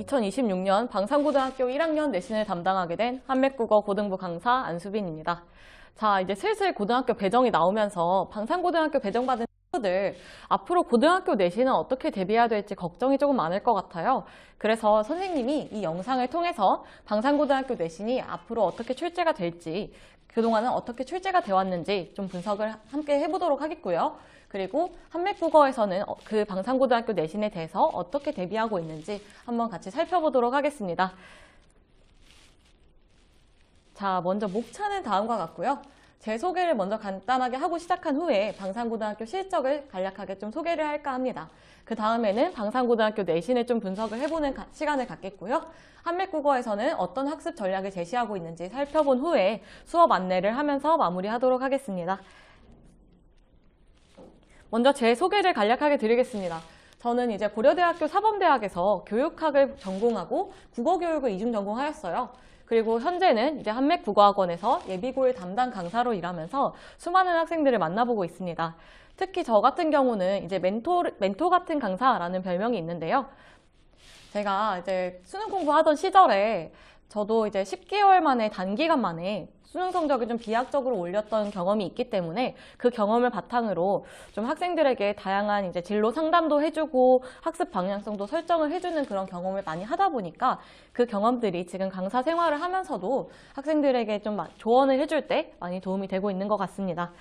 2026년 방산고등학교 1학년 내신을 담당하게 된 한맥국어 고등부 강사 안수빈입니다. 자, 이제 슬슬 고등학교 배정이 나오면서 방산고등학교 배정받은 친구들 앞으로 고등학교 내신은 어떻게 대비해야 될지 걱정이 조금 많을 것 같아요. 그래서 선생님이 이 영상을 통해서 방산고등학교 내신이 앞으로 어떻게 출제가 될지, 그동안은 어떻게 출제가 되어 왔는지 좀 분석을 함께 해보도록 하겠고요. 그리고 한맥국어에서는 그 방산고등학교 내신에 대해서 어떻게 대비하고 있는지 한번 같이 살펴보도록 하겠습니다. 자, 먼저 목차는 다음과 같고요. 제 소개를 먼저 간단하게 하고 시작한 후에 방산고등학교 실적을 간략하게 좀 소개를 할까 합니다. 그 다음에는 방산고등학교 내신을 좀 분석을 해보는 시간을 갖겠고요. 한맥국어에서는 어떤 학습 전략을 제시하고 있는지 살펴본 후에 수업 안내를 하면서 마무리하도록 하겠습니다. 먼저 제 소개를 간략하게 드리겠습니다. 저는 이제 고려대학교 사범대학에서 교육학을 전공하고 국어교육을 이중 전공하였어요. 그리고 현재는 이제 한맥국어학원에서 예비고일 담당 강사로 일하면서 수많은 학생들을 만나보고 있습니다. 특히 저 같은 경우는 이제 멘토 같은 강사라는 별명이 있는데요. 제가 이제 수능 공부하던 시절에 저도 이제 10개월 만에 단기간 만에 수능 성적을 좀 비약적으로 올렸던 경험이 있기 때문에 그 경험을 바탕으로 좀 학생들에게 다양한 이제 진로 상담도 해주고 학습 방향성도 설정을 해주는 그런 경험을 많이 하다 보니까 그 경험들이 지금 강사 생활을 하면서도 학생들에게 좀 조언을 해줄 때 많이 도움이 되고 있는 것 같습니다.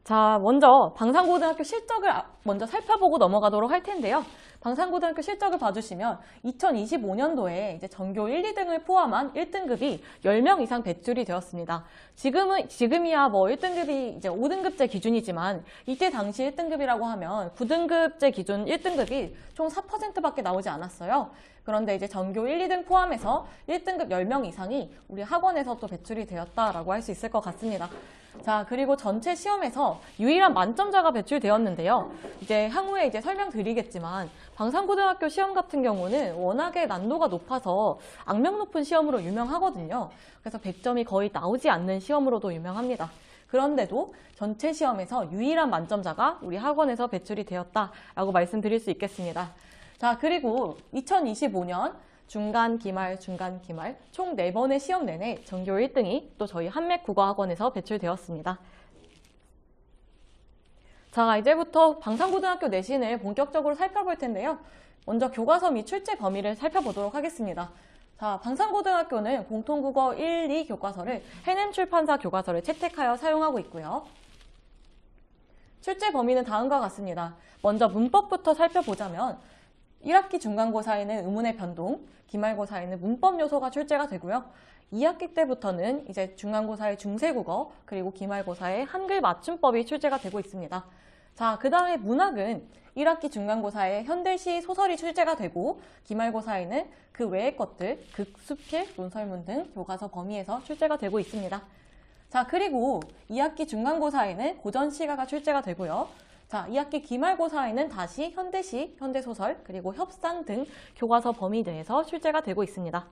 자, 먼저 방산고등학교 실적을 먼저 살펴보고 넘어가도록 할 텐데요. 방산고등학교 실적을 봐주시면 2025년도에 이제 전교 1, 2등을 포함한 1등급이 10명 이상 배출이 되었습니다. 지금이야 뭐 1등급이 이제 5등급제 기준이지만 이때 당시 1등급이라고 하면 9등급제 기준 1등급이 총 4%밖에 나오지 않았어요. 그런데 이제 전교 1, 2등 포함해서 1등급 10명 이상이 우리 학원에서 또 배출이 되었다라고 할 수 있을 것 같습니다. 자, 그리고 전체 시험에서 유일한 만점자가 배출되었는데요. 이제 향후에 이제 설명드리겠지만 방산고등학교 시험 같은 경우는 워낙에 난도가 높아서 악명 높은 시험으로 유명하거든요. 그래서 100점이 거의 나오지 않는 시험으로도 유명합니다. 그런데도 전체 시험에서 유일한 만점자가 우리 학원에서 배출이 되었다라고 말씀드릴 수 있겠습니다. 자, 그리고 2025년 중간, 기말 총 4번의 시험 내내 전교 1등이 또 저희 한맥국어학원에서 배출되었습니다. 자, 이제부터 방산고등학교 내신을 본격적으로 살펴볼 텐데요. 먼저 교과서 및 출제 범위를 살펴보도록 하겠습니다. 자, 방산고등학교는 공통국어 1, 2 교과서를 해냄출판사 교과서를 채택하여 사용하고 있고요. 출제 범위는 다음과 같습니다. 먼저 문법부터 살펴보자면 1학기 중간고사에는 의문의 변동, 기말고사에는 문법 요소가 출제가 되고요. 2학기 때부터는 이제 중간고사의 중세국어, 그리고 기말고사의 한글 맞춤법이 출제가 되고 있습니다. 자, 그 다음에 문학은 1학기 중간고사에 현대시 소설이 출제가 되고 기말고사에는 그 외의 것들, 극, 수필, 논설문 등 교과서 범위에서 출제가 되고 있습니다. 자, 그리고 2학기 중간고사에는 고전시가가 출제가 되고요. 자, 2학기 기말고사에는 다시 현대시, 현대소설, 그리고 협상 등 교과서 범위 내에서 출제가 되고 있습니다.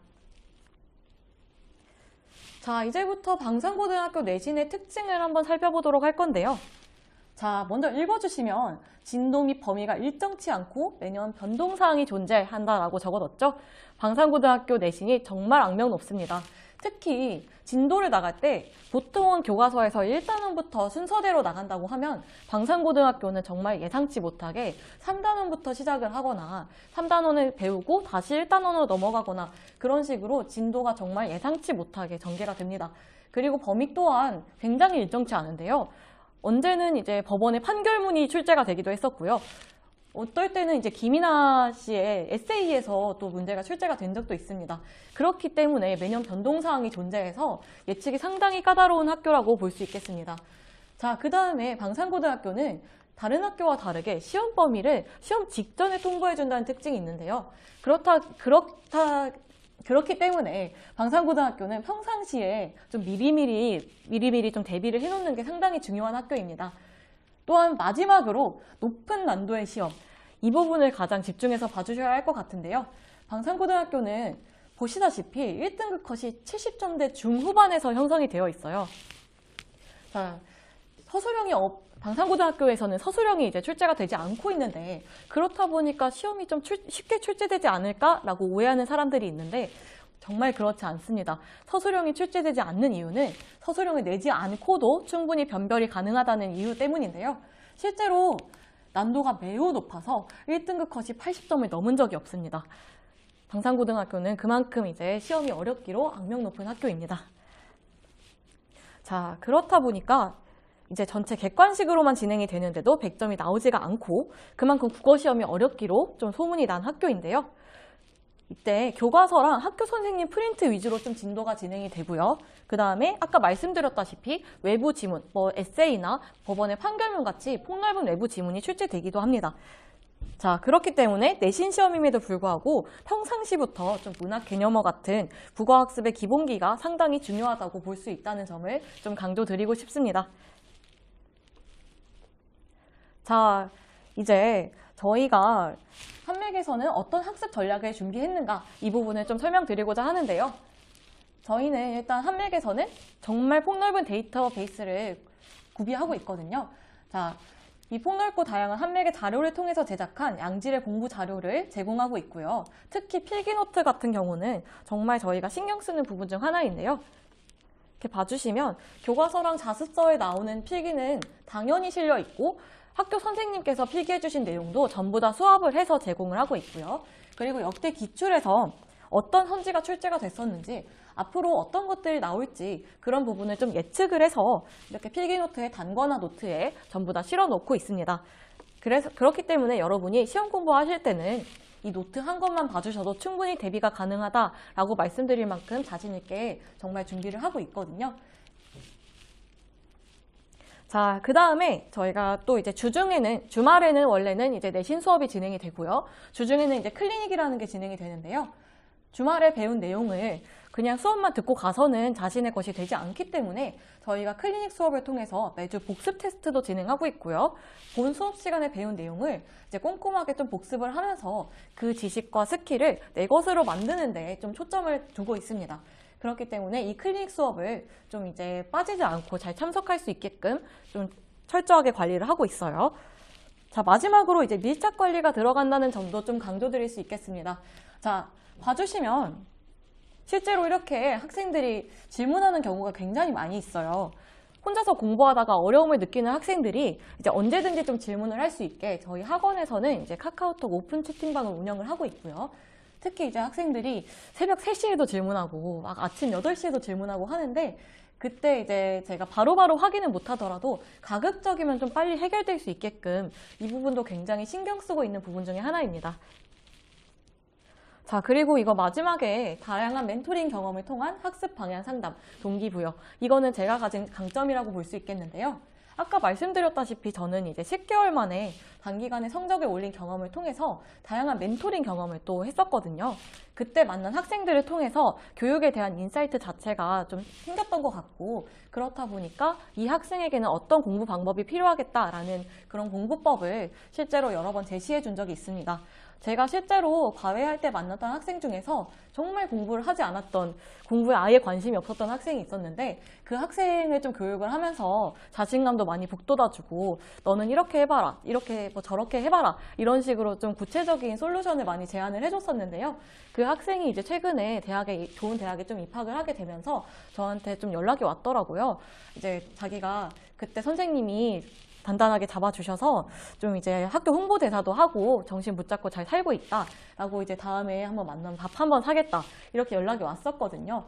자, 이제부터 방산고등학교 내신의 특징을 한번 살펴보도록 할 건데요. 자, 먼저 읽어주시면 진도 및 범위가 일정치 않고 매년 변동사항이 존재한다라고 적어뒀죠. 방산고등학교 내신이 정말 악명 높습니다. 특히 진도를 나갈 때 보통은 교과서에서 1단원부터 순서대로 나간다고 하면 방산고등학교는 정말 예상치 못하게 3단원부터 시작을 하거나 3단원을 배우고 다시 1단원으로 넘어가거나 그런 식으로 진도가 정말 예상치 못하게 전개가 됩니다. 그리고 범위 또한 굉장히 일정치 않은데요. 언제는 이제 법원의 판결문이 출제가 되기도 했었고요. 어떨 때는 이제 김이나 씨의 에세이에서 또 문제가 출제가 된 적도 있습니다. 그렇기 때문에 매년 변동사항이 존재해서 예측이 상당히 까다로운 학교라고 볼 수 있겠습니다. 자, 그 다음에 방산고등학교는 다른 학교와 다르게 시험 범위를 시험 직전에 통보해준다는 특징이 있는데요. 그렇기 때문에 방산고등학교는 평상시에 좀 미리미리 좀 대비를 해놓는 게 상당히 중요한 학교입니다. 또한 마지막으로 높은 난도의 시험, 이 부분을 가장 집중해서 봐주셔야 할 것 같은데요. 방산고등학교는 보시다시피 1등급 컷이 70점대 중후반에서 형성이 되어 있어요. 자, 방산고등학교에서는 서술형이 이제 출제가 되지 않고 있는데 그렇다 보니까 시험이 좀 쉽게 출제되지 않을까라고 오해하는 사람들이 있는데 정말 그렇지 않습니다. 서술형이 출제되지 않는 이유는 서술형을 내지 않고도 충분히 변별이 가능하다는 이유 때문인데요. 실제로 난도가 매우 높아서 1등급 컷이 80점을 넘은 적이 없습니다. 방산고등학교는 그만큼 이제 시험이 어렵기로 악명 높은 학교입니다. 자, 그렇다 보니까 이제 전체 객관식으로만 진행이 되는데도 100점이 나오지가 않고 그만큼 국어시험이 어렵기로 좀 소문이 난 학교인데요. 이때 교과서랑 학교 선생님 프린트 위주로 좀 진도가 진행이 되고요. 그 다음에 아까 말씀드렸다시피 외부 지문, 에세이나 법원의 판결문 같이 폭넓은 외부 지문이 출제되기도 합니다. 자, 그렇기 때문에 내신 시험임에도 불구하고 평상시부터 좀 문학 개념어 같은 국어학습의 기본기가 상당히 중요하다고 볼 수 있다는 점을 좀 강조드리고 싶습니다. 자, 이제 저희가 한맥에서는 어떤 학습 전략을 준비했는가 이 부분을 좀 설명드리고자 하는데요. 저희는 일단 한맥에서는 정말 폭넓은 데이터베이스를 구비하고 있거든요. 자, 이 폭넓고 다양한 한맥의 자료를 통해서 제작한 양질의 공부 자료를 제공하고 있고요. 특히 필기노트 같은 경우는 정말 저희가 신경 쓰는 부분 중 하나인데요. 이렇게 봐주시면 교과서랑 자습서에 나오는 필기는 당연히 실려 있고 학교 선생님께서 필기해 주신 내용도 전부 다 수합을 해서 제공을 하고 있고요. 그리고 역대 기출에서 어떤 선지가 출제가 됐었는지 앞으로 어떤 것들이 나올지 그런 부분을 좀 예측을 해서 이렇게 필기노트에 단권화 노트에 전부 다 실어 놓고 있습니다. 그렇기 때문에 여러분이 시험 공부하실 때는 이 노트 한 권만 봐주셔도 충분히 대비가 가능하다라고 말씀드릴 만큼 자신 있게 정말 준비를 하고 있거든요. 자, 그 다음에 저희가 또 이제 주말에는 원래는 이제 내신 수업이 진행이 되고요. 주중에는 이제 클리닉이라는 게 진행이 되는데요. 주말에 배운 내용을 그냥 수업만 듣고 가서는 자신의 것이 되지 않기 때문에 저희가 클리닉 수업을 통해서 매주 복습 테스트도 진행하고 있고요. 본 수업 시간에 배운 내용을 이제 꼼꼼하게 좀 복습을 하면서 그 지식과 스킬을 내 것으로 만드는 데 좀 초점을 두고 있습니다. 그렇기 때문에 이 클리닉 수업을 좀 이제 빠지지 않고 잘 참석할 수 있게끔 좀 철저하게 관리를 하고 있어요. 자, 마지막으로 이제 밀착 관리가 들어간다는 점도 좀 강조드릴 수 있겠습니다. 자, 봐주시면 실제로 이렇게 학생들이 질문하는 경우가 굉장히 많이 있어요. 혼자서 공부하다가 어려움을 느끼는 학생들이 이제 언제든지 좀 질문을 할 수 있게 저희 학원에서는 이제 카카오톡 오픈 채팅방을 운영을 하고 있고요. 특히 이제 학생들이 새벽 3시에도 질문하고 막 아침 8시에도 질문하고 하는데 그때 이제 제가 바로바로 확인은 못하더라도 가급적이면 좀 빨리 해결될 수 있게끔 이 부분도 굉장히 신경 쓰고 있는 부분 중에 하나입니다. 자, 그리고 이거 마지막에 다양한 멘토링 경험을 통한 학습 방향 상담, 동기부여. 이거는 제가 가진 강점이라고 볼 수 있겠는데요. 아까 말씀드렸다시피 저는 이제 10개월 만에 단기간에 성적을 올린 경험을 통해서 다양한 멘토링 경험을 또 했었거든요. 그때 만난 학생들을 통해서 교육에 대한 인사이트 자체가 좀 생겼던 것 같고 그렇다 보니까 이 학생에게는 어떤 공부 방법이 필요하겠다라는 그런 공부법을 실제로 여러 번 제시해 준 적이 있습니다. 제가 실제로 과외할 때 만났던 학생 중에서 정말 공부를 하지 않았던, 공부에 아예 관심이 없었던 학생이 있었는데 그 학생을 좀 교육을 하면서 자신감도 많이 북돋아주고 너는 이렇게 해봐라, 이렇게 저렇게 해봐라 이런 식으로 좀 구체적인 솔루션을 많이 제안을 해줬었는데요. 그 학생이 이제 최근에 좋은 대학에 좀 입학을 하게 되면서 저한테 좀 연락이 왔더라고요. 이제 자기가 그때 선생님이 단단하게 잡아주셔서 좀 이제 학교 홍보대사도 하고 정신 붙잡고 잘 살고 있다라고 이제 다음에 한번 만나면 밥 한번 사겠다 이렇게 연락이 왔었거든요.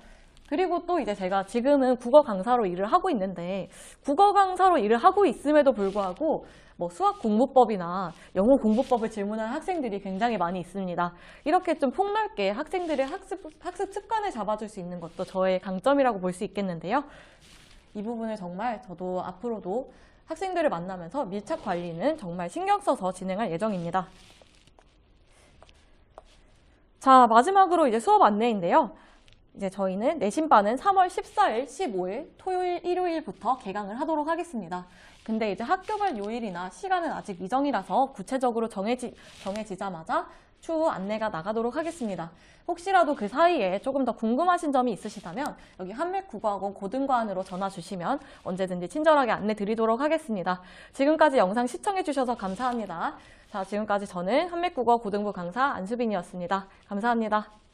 그리고 또 이제 제가 지금은 국어 강사로 일을 하고 있는데 국어 강사로 일을 하고 있음에도 불구하고 뭐 수학 공부법이나 영어 공부법을 질문하는 학생들이 굉장히 많이 있습니다. 이렇게 좀 폭넓게 학생들의 학습 습관을 잡아줄 수 있는 것도 저의 강점이라고 볼 수 있겠는데요. 이 부분을 정말 저도 앞으로도 학생들을 만나면서 밀착 관리는 정말 신경 써서 진행할 예정입니다. 자, 마지막으로 이제 수업 안내인데요. 이제 저희는 내신반은 3월 14일, 15일, 토요일, 일요일부터 개강을 하도록 하겠습니다. 근데 이제 학교별 요일이나 시간은 아직 미정이라서 구체적으로 정해지자마자 추후 안내가 나가도록 하겠습니다. 혹시라도 그 사이에 조금 더 궁금하신 점이 있으시다면 여기 한맥국어학원 고등과안으로 전화 주시면 언제든지 친절하게 안내 드리도록 하겠습니다. 지금까지 영상 시청해 주셔서 감사합니다. 자, 지금까지 저는 한맥국어 고등부 강사 안수빈이었습니다. 감사합니다.